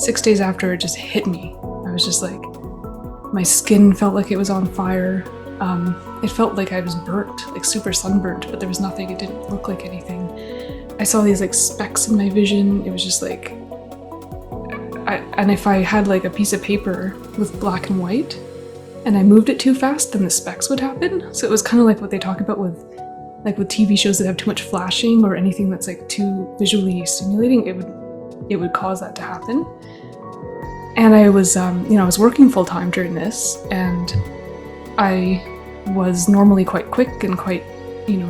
6 days after, it just hit me. I was just like, my skin felt like it was on fire. It felt like I was burnt, like super sunburnt, but there was nothing. It didn't look like anything. I saw these like specks in my vision. It was just like, and if I had like a piece of paper with black and white and I moved it too fast, then the specks would happen. So it was kind of like what they talk about with TV shows that have too much flashing or anything that's like too visually stimulating. It would cause that to happen. And I was, I was working full time during this, and I was normally quite quick and quite,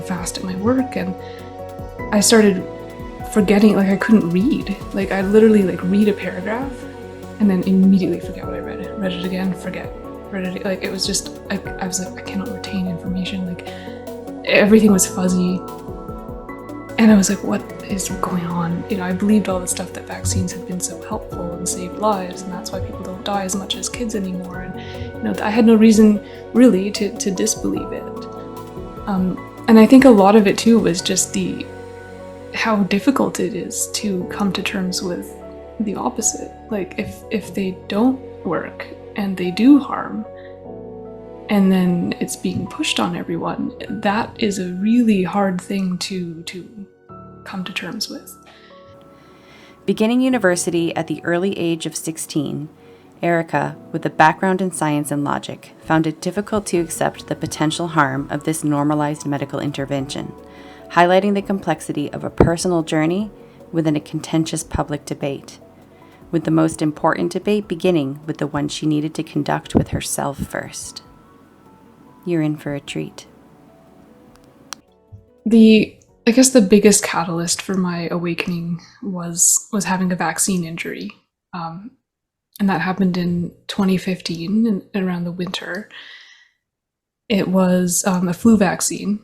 fast at my work, and I started forgetting, like I couldn't read. Like I literally read a paragraph and then immediately forget what I read. Read it again, forget. Read it, like it was just, I was like, I cannot retain information. Like everything was fuzzy. And I was like, what is going on? I believed all the stuff that vaccines had been so helpful and saved lives, and that's why people don't die as much as kids anymore. And I had no reason really to disbelieve it. And I think a lot of it too was just how difficult it is to come to terms with the opposite. Like if they don't work and they do harm, and then it's being pushed on everyone, that is a really hard thing to come to terms with. Beginning university at the early age of 16, Erica, with a background in science and logic, found it difficult to accept the potential harm of this normalized medical intervention, highlighting the complexity of a personal journey within a contentious public debate, with the most important debate beginning with the one she needed to conduct with herself first. You're in for a treat. I guess the biggest catalyst for my awakening was having a vaccine injury. And that happened in 2015, around the winter. It was a flu vaccine.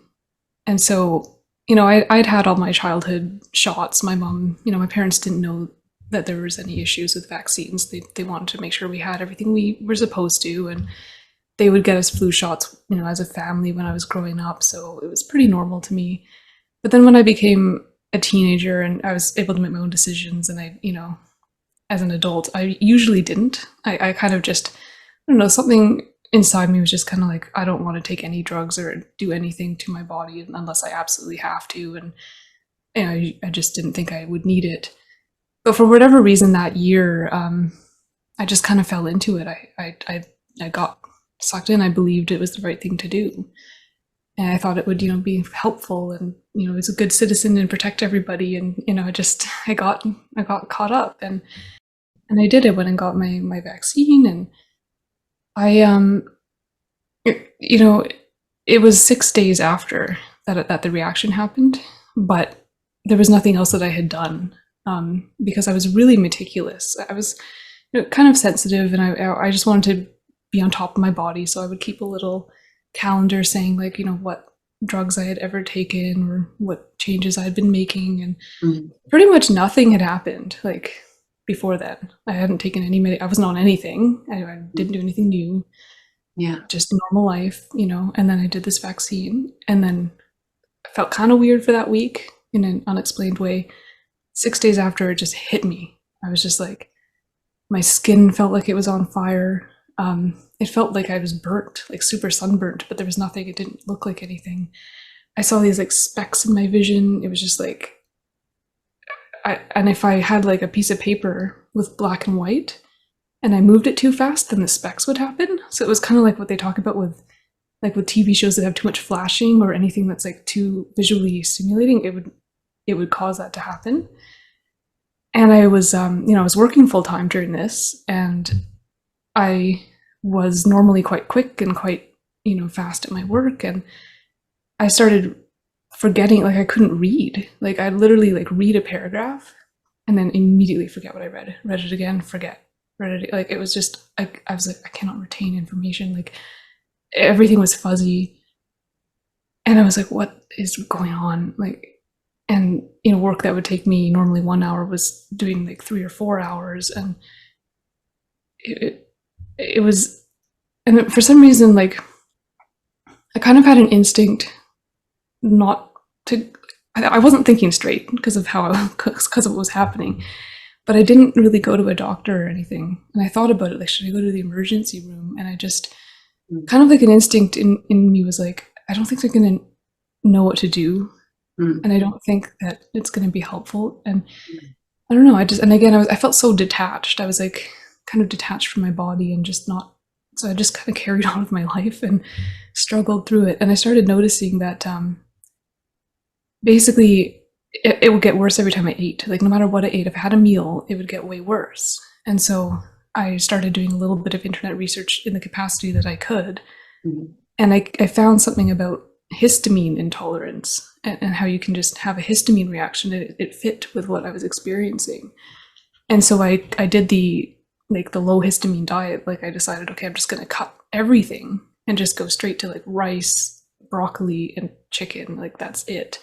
And so, I'd had all my childhood shots. My mom, my parents didn't know that there was any issues with vaccines. They wanted to make sure we had everything we were supposed to. And they would get us flu shots, as a family when I was growing up. So it was pretty normal to me. But then when I became a teenager and I was able to make my own decisions, and I, as an adult, I usually didn't. I kind of just, I don't know, something inside me was just kind of like, I don't want to take any drugs or do anything to my body unless I absolutely have to. And I just didn't think I would need it. But for whatever reason that year, I just kind of fell into it. I got sucked in. I believed it was the right thing to do. And I thought it would, be helpful and, as a good citizen and protect everybody. And, I got caught up and I did. I went and got my vaccine, and it was 6 days after that the reaction happened, but there was nothing else that I had done, because I was really meticulous. I was kind of sensitive, and I just wanted to be on top of my body. So I would keep a little calendar saying what drugs I had ever taken or what changes I had been making, and pretty much nothing had happened before then. I hadn't taken any I wasn't on anything. I didn't do anything new. Yeah, just normal life, and then I did this vaccine, and then I felt kind of weird for that week in an unexplained way. 6 days after, it just hit me. I was just like, my skin felt like it was on fire. It felt like I was burnt, like super sunburnt, but there was nothing. It didn't look like anything. I saw these specks in my vision. It was just like, and if I had a piece of paper with black and white and I moved it too fast, then the specks would happen. So it was kind of like what they talk about with TV shows that have too much flashing or anything that's too visually stimulating. It would cause that to happen. And I was, I was working full time during this, and I was normally quite quick and quite, fast at my work. And I started forgetting, I couldn't read. I literally read a paragraph and then immediately forget what I read. Read it again, forget. Read it. It was just, I was like, I cannot retain information. Everything was fuzzy. And I was like, what is going on? And, work that would take me normally 1 hour was doing 3 or 4 hours. And it was, and for some reason, I kind of had an instinct not to, I wasn't thinking straight because of what was happening, but I didn't really go to a doctor or anything. And I thought about it, like, should I go to the emergency room? And I just kind of like an instinct in me was like, I don't think they're going to know what to do. And I don't think that it's going to be helpful. And I don't know. And again, I felt so detached. I was like kind of detached from my body and just not, so I just kind of carried on with my life and struggled through it. And I started noticing that basically it would get worse every time I ate. Like, no matter what I ate, if I had a meal, it would get way worse. And so I started doing a little bit of internet research in the capacity that I could. And I found something about histamine intolerance and how you can just have a histamine reaction. It fit with what I was experiencing. And so I did the low histamine diet. Like, I decided, okay, I'm just going to cut everything and just go straight to like rice, broccoli, and chicken. Like, that's it.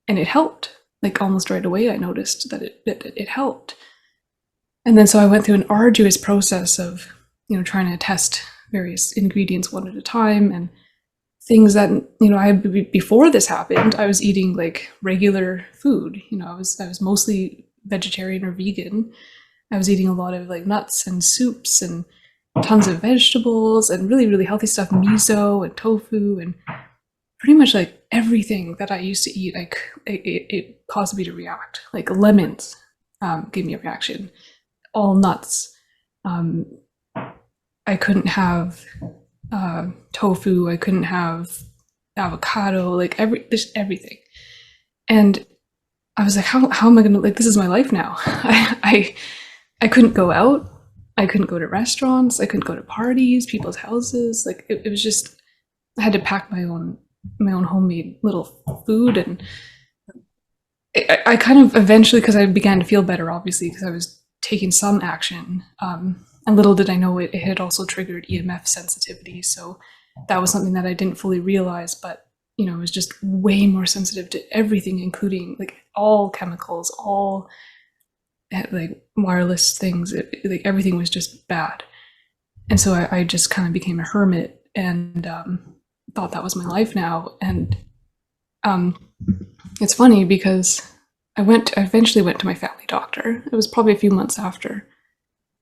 And it helped. Like, almost right away, I noticed that it helped. And then so I went through an arduous process of, trying to test various ingredients one at a time, and things that, before this happened, I was eating like regular food. I was mostly vegetarian or vegan. I was eating a lot of like nuts and soups and tons of vegetables and really, really healthy stuff, miso and tofu, and pretty much like everything that I used to eat, it caused me to react. Like lemons gave me a reaction. All nuts. I couldn't have tofu. I couldn't have avocado. Like everything. And I was like, how am I gonna, like, this is my life now. I couldn't go out. I couldn't go to restaurants. I couldn't go to parties, people's houses. Like, it was just, I had to pack my own homemade little food. And I kind of eventually, because I began to feel better, obviously, because I was taking some action. And little did I know it had also triggered EMF sensitivity. So that was something that I didn't fully realize, but it was just way more sensitive to everything, including like all chemicals, all like wireless things. Like everything was just bad. And so I just kind of became a hermit and thought that was my life now. And it's funny because I eventually went to my family doctor. It was probably a few months after.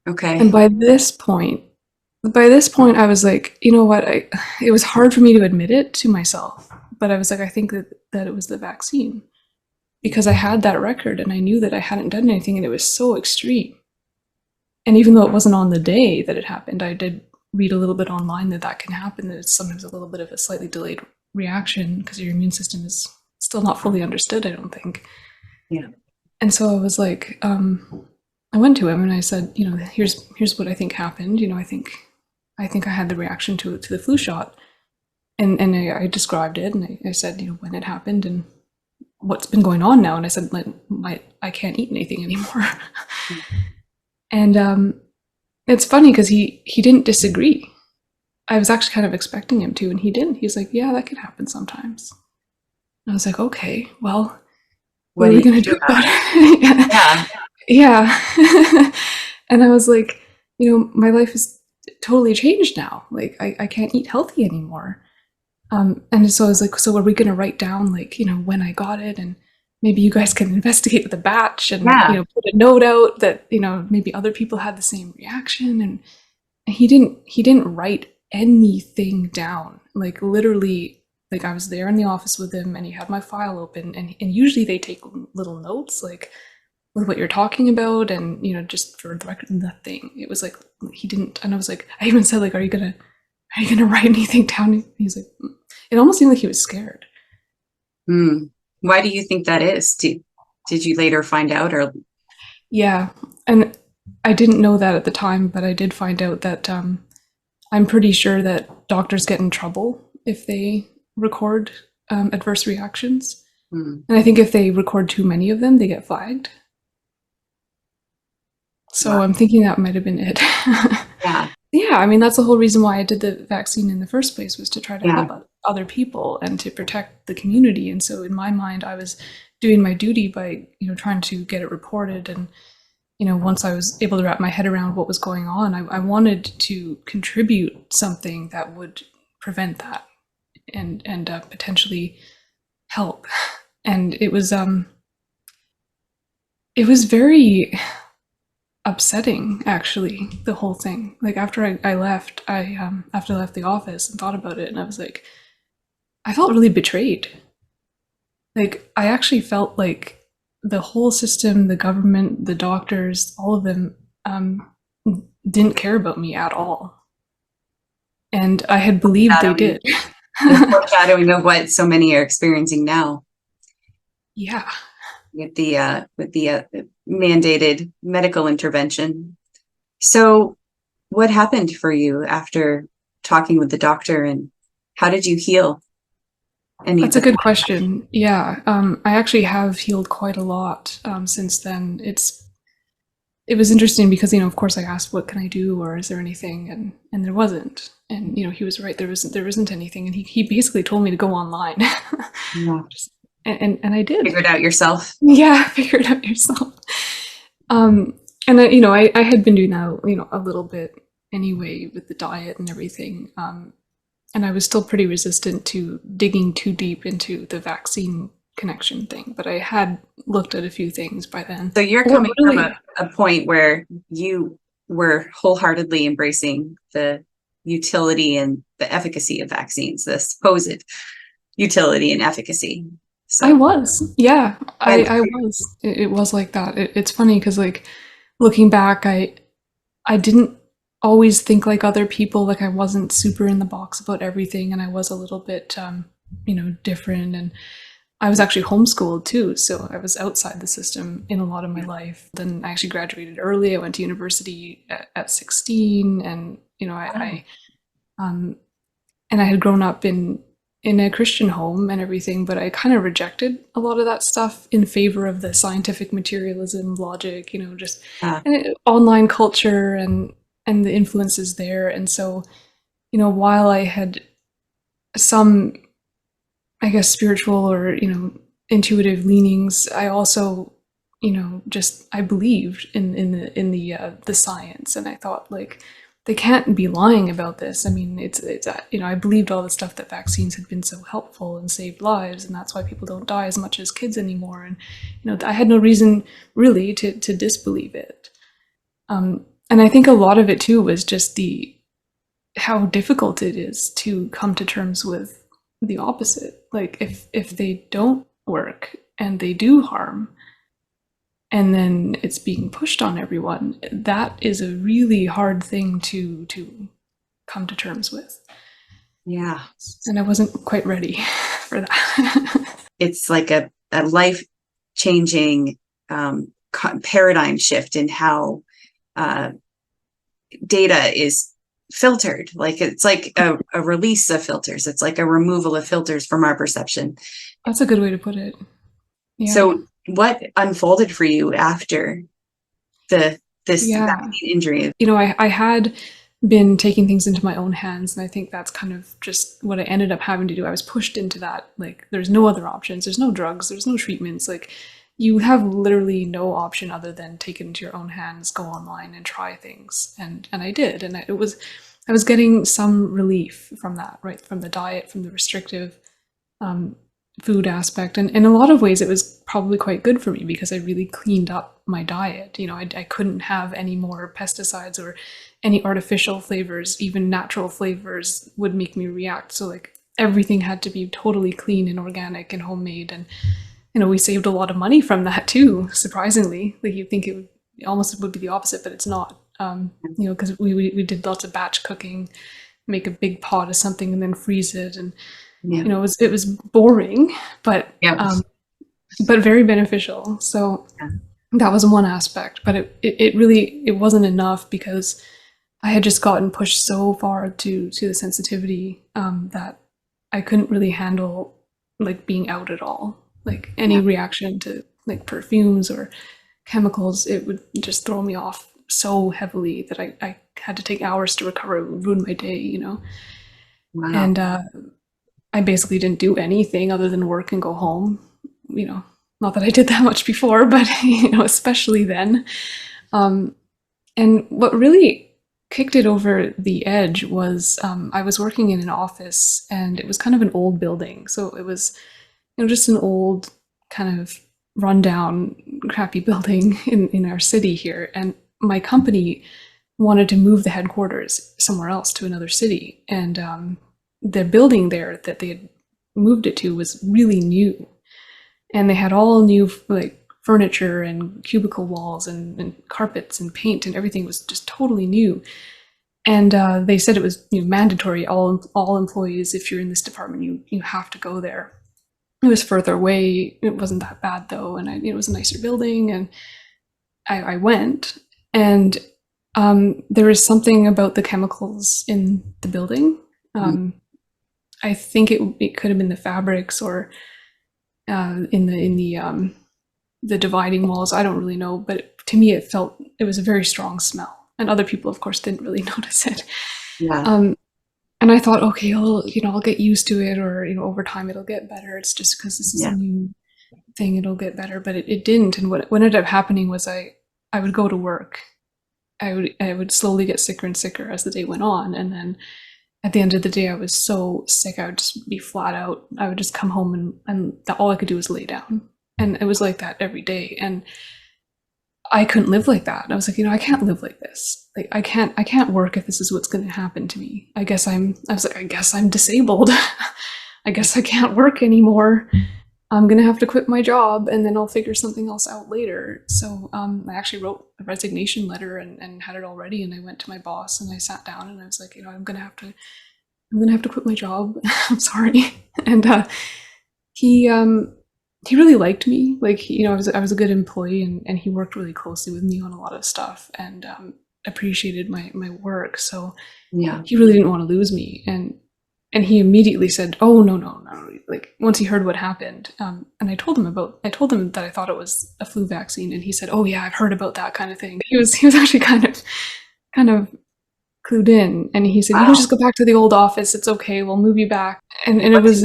Okay. And by this point, I was like, you know what? It was hard for me to admit it to myself, but I was like, I think that it was the vaccine, because I had that record and I knew that I hadn't done anything, and it was so extreme. And even though it wasn't on the day that it happened, I did read a little bit online that can happen, that it's sometimes a little bit of a slightly delayed reaction because your immune system is still not fully understood, I don't think. Yeah. And so I was like, I went to him and I said, here's what I think happened. I think I had the reaction to the flu shot, and I described it, and I said, when it happened and what's been going on now. And I said, like, I can't eat anything anymore. And it's funny because he didn't disagree. I was actually kind of expecting him to, and he didn't. He's like, yeah, that could happen sometimes. And I was like, okay, well, what are we going to do about it? Yeah. Yeah. And I was like, my life is totally changed now. Like, I can't eat healthy anymore. And so I was like, so are we going to write down, like, when I got it, and maybe you guys can investigate the batch and, put a note out that, maybe other people had the same reaction. And he didn't write anything down. Like, literally, like, I was there in the office with him and he had my file open, and usually they take little notes, like, with what you're talking about, and just for the record, nothing. It was like he didn't. And I was like, I even said, like, are you gonna write anything down? And he's like, it almost seemed like he was scared. Why do you think that is? Did you later find out? Or yeah, and I didn't know that at the time, but I did find out that I'm pretty sure that doctors get in trouble if they record adverse reactions, and I think if they record too many of them, they get flagged. So wow. I'm thinking that might have been it. Yeah, I mean, that's the whole reason why I did the vaccine in the first place, was to try to help other people and to protect the community. And so in my mind, I was doing my duty by, trying to get it reported. And, once I was able to wrap my head around what was going on, I wanted to contribute something that would prevent that and potentially help. And it was very upsetting, actually, the whole thing. Like after I left, after I left the office and thought about it, and I was like, I felt really betrayed. Like I actually felt like the whole system, the government, the doctors, all of them didn't care about me at all. And I had believed they Foreshadowing, did. the foreshadowing of what so many are experiencing now Yeah. with the mandated medical intervention. So, what happened for you after talking with the doctor, and how did you heal any of That's a the? good question. Yeah, I actually have healed quite a lot since then. It was interesting because of course I asked what can I do or is there anything, and there wasn't. And he was right, there isn't anything, and he basically told me to go online. Yeah. Just, and I did. Figure it out yourself. Yeah, figure it out yourself. And I had been doing that a little bit anyway with the diet and everything. And I was still pretty resistant to digging too deep into the vaccine connection thing, but I had looked at a few things by then. So you're What coming from really, a point where you were wholeheartedly embracing the utility and the efficacy of vaccines, the supposed utility and efficacy. I So, was, yeah, I, and I was. It was like that. It's funny because like looking back, I didn't always think like other people. Like I wasn't super in the box about everything, and I was a little bit, different. And I was actually homeschooled too, so I was outside the system in a lot of my life. Then I actually graduated early. I went to university at 16, and wow. um, and I had grown up in a Christian home and everything, but I kind of rejected a lot of that stuff in favor of the scientific materialism, logic, just Uh, online culture and the influences there. And so, while I had some, I guess, spiritual or intuitive leanings, I also, just I believed in the science, and I thought like they can't be lying about this. I mean, it's I believed all the stuff that vaccines had been so helpful and saved lives, and that's why people don't die as much as kids anymore. And I had no reason really to disbelieve it. And I think a lot of it too was just the how difficult it is to come to terms with the opposite. Like if they don't work and they do harm, and then it's being pushed on everyone, that is a really hard thing to come to terms with. yeah. And I wasn't quite ready for that. It's like a life changing paradigm shift in how uh, data is filtered. Like it's like a release of filters. It's like a removal of filters from our perception. That's a good way to put it. Yeah. So what unfolded for you after this Yeah. vaccine injury? I had been taking things into my own hands, and I think that's kind of just what I ended up having to do. I was pushed into that. Like there's no other options, there's no drugs, there's no treatments. Like you have literally no option other than take it into your own hands, go online and try things. And I did, and I was getting some relief from that, right, from the diet, from the restrictive um, food aspect. And in a lot of ways, it was probably quite good for me because I really cleaned up my diet. I couldn't have any more pesticides or any artificial flavors. Even natural flavors would make me react. So, like, everything had to be totally clean and organic and homemade. And, we saved a lot of money from that too, surprisingly. Like, you think almost would be the opposite, but it's not. Because we did lots of batch cooking, make a big pot of something and then freeze it. And Yeah. it was boring, but Yeah. but very beneficial. So Yeah. that was one aspect, but it really it wasn't enough because I had just gotten pushed so far to the sensitivity that I couldn't really handle like being out at all. Like any Yeah. reaction to like perfumes or chemicals, it would just throw me off so heavily that I had to take hours to recover. It would ruin my day. Wow. And I basically didn't do anything other than work and go home. Not that I did that much before, but especially then. Um, and what really kicked it over the edge was I was working in an office, and it was kind of an old building, so it was just an old kind of rundown, crappy building in our city here, and my company wanted to move the headquarters somewhere else to another city, and the building there that they had moved it to was really new, and they had all new like furniture and cubicle walls and carpets and paint, and everything was just totally new. And they said it was mandatory. All employees, if you're in this department, you have to go there. It was further away. It wasn't that bad though, and it was a nicer building. And I went, and there was something about the chemicals in the building. I think it could have been the fabrics or in the dividing walls. I don't really know, but to me it was a very strong smell, and other people, of course, didn't really notice it. Yeah. And I thought, okay, I'll get used to it, or over time it'll get better. It's just because this is a new thing, it'll get better. But it didn't. And what ended up happening was I would go to work. I would slowly get sicker and sicker as the day went on, and then at the end of the day, I was so sick I would just be flat out. I would just come home and all I could do was lay down, and it was like that every day. And I couldn't live like that. And I was like, I can't live like this. Like I can't work if this is what's going to happen to me. I guess I'm disabled. I guess I can't work anymore. I'm going to have to quit my job, and then I'll figure something else out later. So I actually wrote a resignation letter and had it all ready. And I went to my boss and I sat down and I was like, I'm going to have to quit my job. I'm sorry. And he really liked me. Like, I was a good employee, and he worked really closely with me on a lot of stuff, and appreciated my work. So he really didn't want to lose me. And he immediately said, "Oh, no." Like, once he heard what happened, and I told him that I thought it was a flu vaccine, and he said, "Oh yeah, I've heard about that kind of thing." He was actually kind of clued in, and he said, "You can just go back to the old office. It's okay. We'll move you back." And it was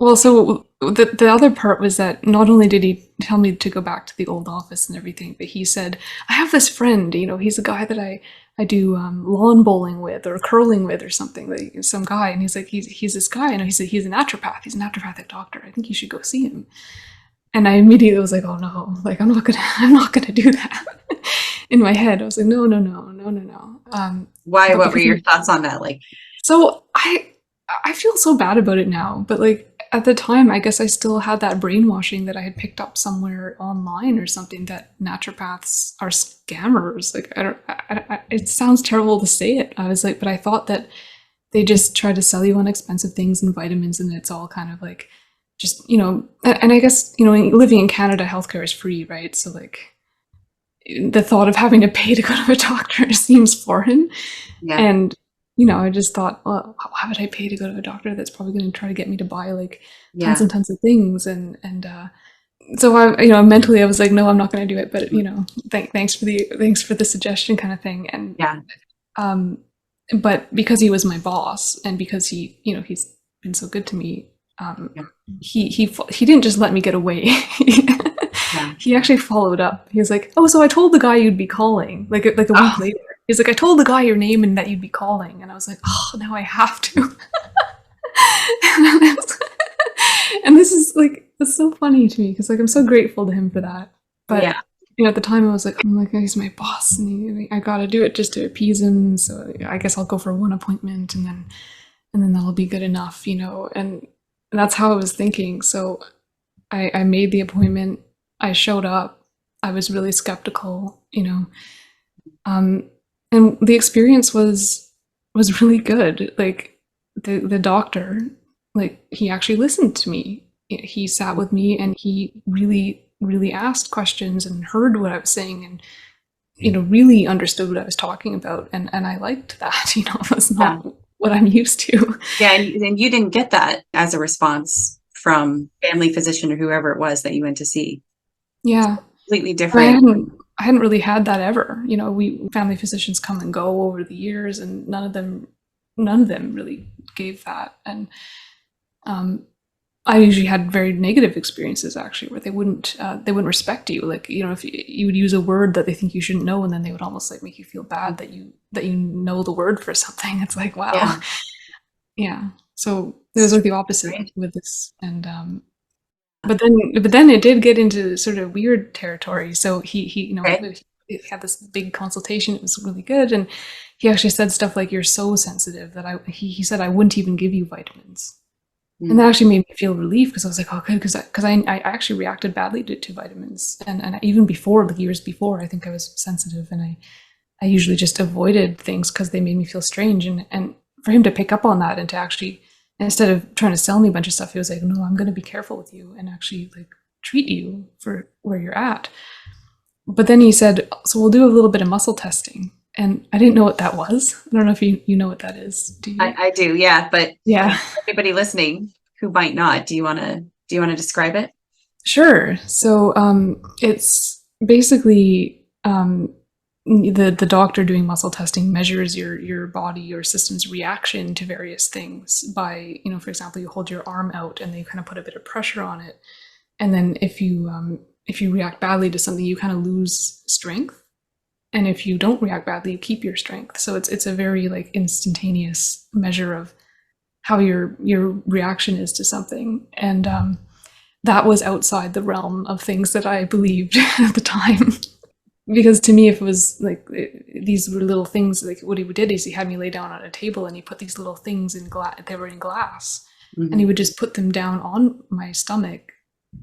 well, so the other part was that not only did he tell me to go back to the old office and everything, but he said, "I have this friend, he's a guy that I do lawn bowling with or curling with or something, like some guy." And he's like, he's this guy, and he said he's a naturopath. He's a naturopathic doctor. I think you should go see him. And I immediately was like, oh no, like I'm not gonna do that. In my head, I was like, no. Why? What were your thoughts on that? Like, so I feel so bad about it now, but like at the time, I guess I still had that brainwashing that I had picked up somewhere online or something, that naturopaths are scammers. Like it sounds terrible to say it. I was like, but I thought that they just try to sell you on expensive things and vitamins, and it's all kind of like just, and I guess, living in Canada, healthcare is free, right? So like the thought of having to pay to go to a doctor seems foreign. Yeah. And I just thought, well, why would I pay to go to a doctor that's probably going to try to get me to buy like tons and tons of things? And so I, mentally I was like, no, I'm not going to do it. But thanks for the suggestion, kind of thing. And but because he was my boss, and because he's been so good to me, he didn't just let me get away. He actually followed up. He was like, oh, so I told the guy you'd be calling, like a week later. He's like, I told the guy your name and that you'd be calling. And I was like, oh, now I have to. And this is like, it's so funny to me, because like I'm so grateful to him for that. But at the time I was like, he's my boss, and I gotta do it just to appease him. So I guess I'll go for one appointment, and then that'll be good enough, and that's how I was thinking. So I made the appointment. I showed up. I was really skeptical, and the experience was really good. Like the doctor, like he actually listened to me. He sat with me, and he really, really asked questions and heard what I was saying, and really understood what I was talking about. And I liked that. It was not what I'm used to. Yeah, and you didn't get that as a response from family physician or whoever it was that you went to see. Yeah, completely different. I hadn't really had that ever. We family physicians come and go over the years, and none of them really gave that. And I usually had very negative experiences, actually, where they wouldn't respect you. Like, if you would use a word that they think you shouldn't know, and then they would almost like make you feel bad that you know the word for something. It's like, wow. Yeah. So it was like the opposite with this. And but then it did get into sort of weird territory. So he we had this big consultation. It was really good. And he actually said stuff like, "You're so sensitive that he said I wouldn't even give you vitamins." And that actually made me feel relief because I was like, oh, good, because I actually reacted badly to vitamins. And even before, like years before, I think I was sensitive, and I usually just avoided things because they made me feel strange. And for him to pick up on that and to actually, instead of trying to sell me a bunch of stuff, he was like, no, I'm going to be careful with you and actually like treat you for where you're at. But then he said, so we'll do a little bit of muscle testing. And I didn't know what that was. I don't know if you know what that is. Do you? I do, yeah. But yeah, anybody listening who might not, do you want to describe it? Sure. So it's basically the doctor doing muscle testing measures your body, your system's reaction to various things by, for example, you hold your arm out and they kind of put a bit of pressure on it, and then if you react badly to something, you kind of lose strength. And if you don't react badly, you keep your strength. So it's a very like instantaneous measure of how your reaction is to something. And that was outside the realm of things that I believed at the time. Because to me, if it was like these were little things, like what he did is he had me lay down on a table and he put these little things in glass. They were in glass, and he would just put them down on my stomach.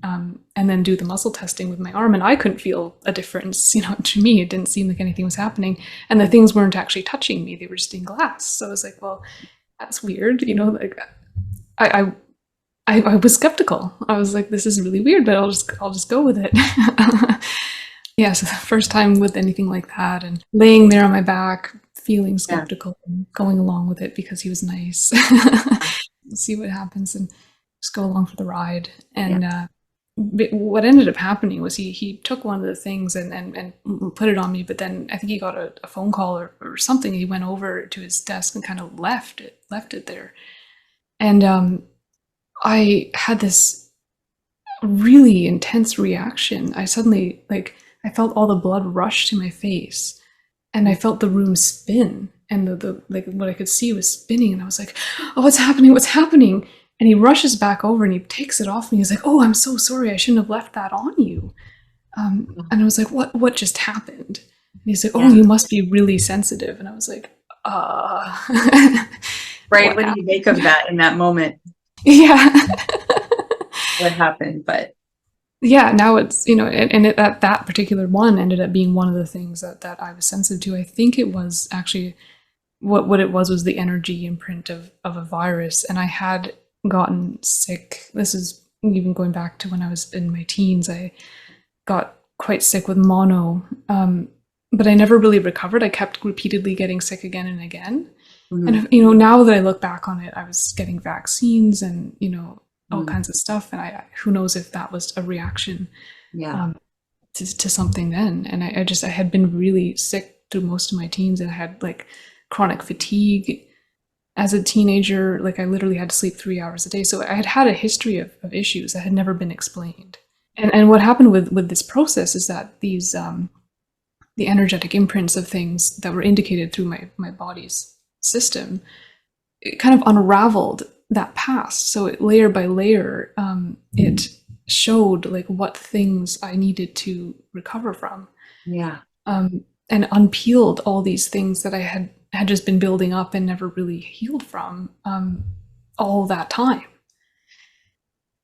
And then do the muscle testing with my arm, and I couldn't feel a difference. To me, it didn't seem like anything was happening, and the things weren't actually touching me; they were just in glass. So I was like, "Well, that's weird." Like I was skeptical. I was like, "This is really weird," but I'll just go with it. Yeah, so the first time with anything like that, and laying there on my back, feeling skeptical, and going along with it because he was nice. See what happens, and just go along for the ride. And what ended up happening was he took one of the things and put it on me, but then I think he got a phone call or something. He went over to his desk and kind of left it there. And I had this really intense reaction. I suddenly, I felt all the blood rush to my face, and I felt the room spin, and the what I could see was spinning, and I was like, oh, what's happening? And he rushes back over and he takes it off me. He's like, oh, I'm so sorry. I shouldn't have left that on you. And I was like, what just happened? And he's like, oh, you must be really sensitive. And I was like, Right. What do you make of that in that moment? Yeah. What happened? But yeah, now it's, that particular one ended up being one of the things that I was sensitive to. I think it was actually what it was the energy imprint of a virus. And I had gotten sick. This is even going back to when I was in my teens. I got quite sick with mono, but I never really recovered. I kept repeatedly getting sick again and again. And now that I look back on it, I was getting vaccines and all kinds of stuff, and who knows if that was a reaction to something then. And I had been really sick through most of my teens, and I had like chronic fatigue. As a teenager, I literally had to sleep 3 hours a day. So I had a history of issues that had never been explained. And what happened with this process is that these the energetic imprints of things that were indicated through my body's system, it kind of unraveled that past. So layer by layer, it showed what things I needed to recover from. Yeah. And unpeeled all these things that I had just been building up and never really healed from all that time.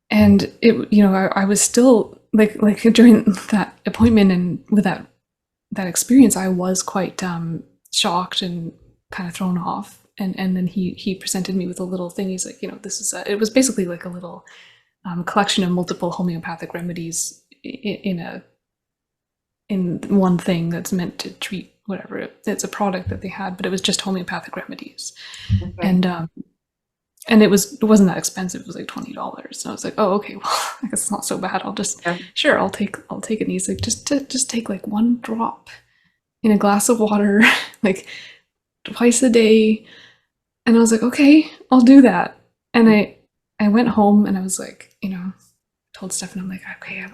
And it, I was still like during that appointment and with that experience, I was quite shocked and kind of thrown off. And then he presented me with a little thing. He's like, this is it was basically like a little collection of multiple homeopathic remedies in one thing that's meant to treat whatever. It's a product that they had, but it was just homeopathic remedies. Okay. And it wasn't that expensive. It was like $20. And I was like, oh, okay, well, I guess it's not so bad. I'll just sure, I'll take it. And he's like, just take one drop in a glass of water, twice a day. And I was like, okay, I'll do that. And I went home and I was like, told Stefan, I'm like, okay, I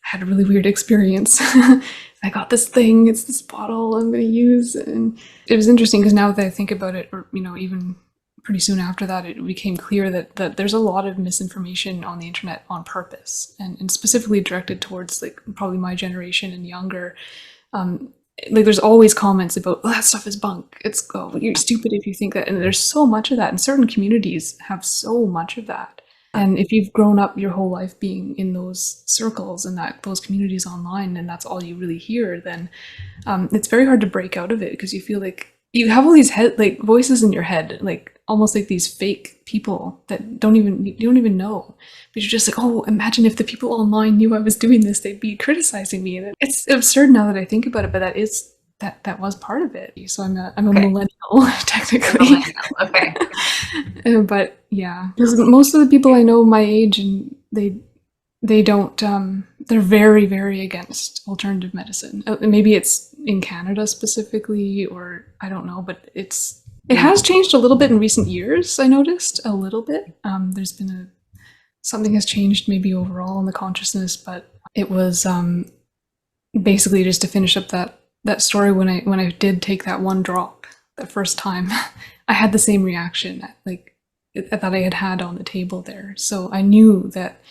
had a really weird experience. I got this thing, it's this bottle I'm going to use. And it was interesting because now that I think about it, or, even pretty soon after that, it became clear that there's a lot of misinformation on the internet on purpose, and specifically directed towards probably my generation and younger. Like there's always comments about, oh, that stuff is bunk. It's, oh, you're stupid if you think that. And there's so much of that, and certain communities have so much of that. And if you've grown up your whole life being in those circles and those communities online, and that's all you really hear, then it's very hard to break out of it, because you feel like you have all these voices in your head, like almost like these fake people that you don't even know. But you're just like, oh, imagine if the people online knew I was doing this, they'd be criticizing me. And it's absurd now that I think about it, but that was part of it. So I'm a millennial, technically. Okay. But yeah, because most of the people I know my age, and they don't, they're very, very against alternative medicine. Maybe it's in Canada specifically, or I don't know, but it has changed a little bit in recent years. I noticed a little bit. There's been something has changed maybe overall in the consciousness, but it was basically, just to finish up that story, when I did take that one drop the first time, I had the same reaction that I had on the table there. So I knew that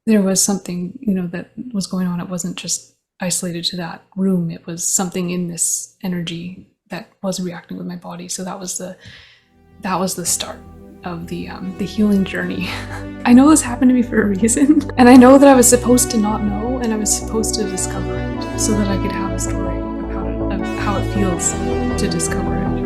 there was something, that was going on. It wasn't just isolated to that room. It was something in this energy that was reacting with my body. So that was the start of the healing journey. I know this happened to me for a reason, and I know that I was supposed to not know, and I was supposed to discover it so that I could have a story of how it feels to discover it.